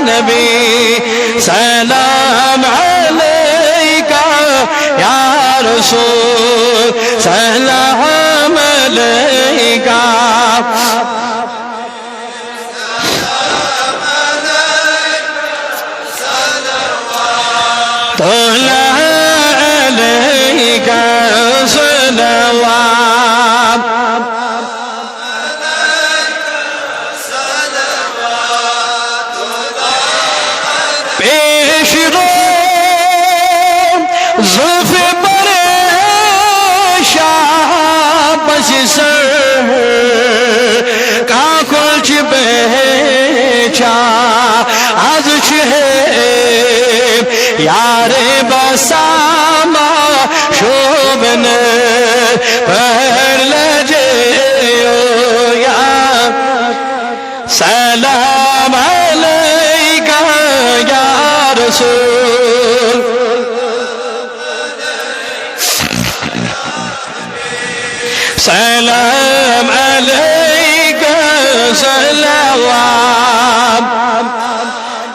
نبی سلام علیکہ یا رسول سلام علیکہ یار بسامہ شوبن پر لجے یا سلام علیکہ یا رسول سلام علیکہ صلوات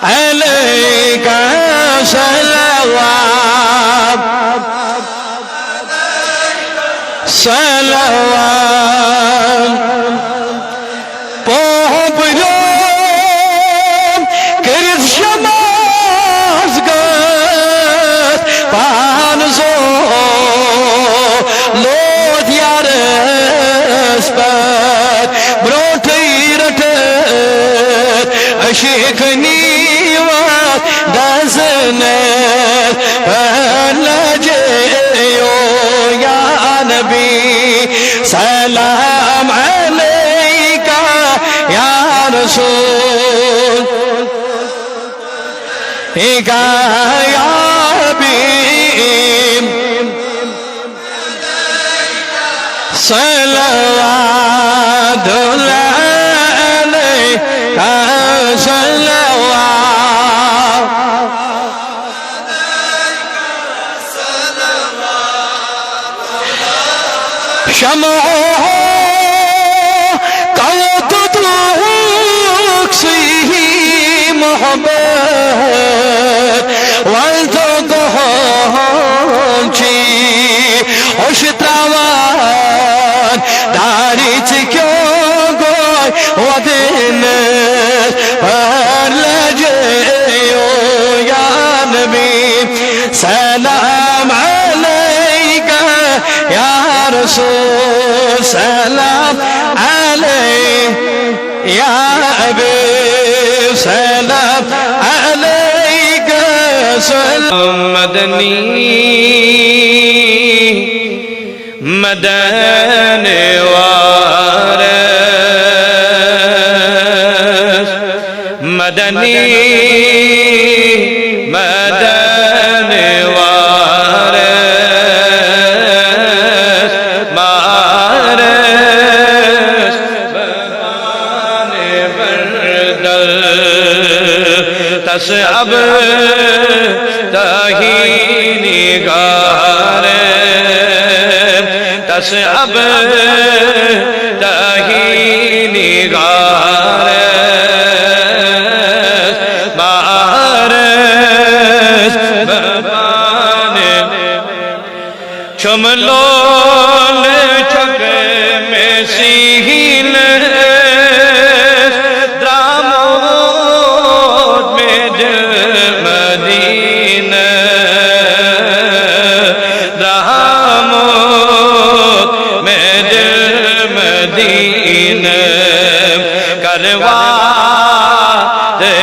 علیکہ صلوات صلوات پوپیوں کرد شماز گت پانزو لوت یارس پر بروٹی رٹت اشیخنی دزنت لجیو یا نبی سلام علیکہ یا رسول یا حبیب صلوات اللہ علیکہ صلوات شمع قوت دوکسی محبت والتو گہنچی اشتراوان داری چکیوں گوئی ودن پر لجیو یا نبی سلام علیکہ یا رسول سلام علیکہ یا حبیب سلام علیکہ سلام مدنی مدن وارث مدنی مدن وارث مارث بان بردل تصعب تہینی غارب تصعب تہینی غارب مارث بان چملول چھک میں سیہین دراموت میں دل مدینہ دراموت میں دل مدینہ کروا دے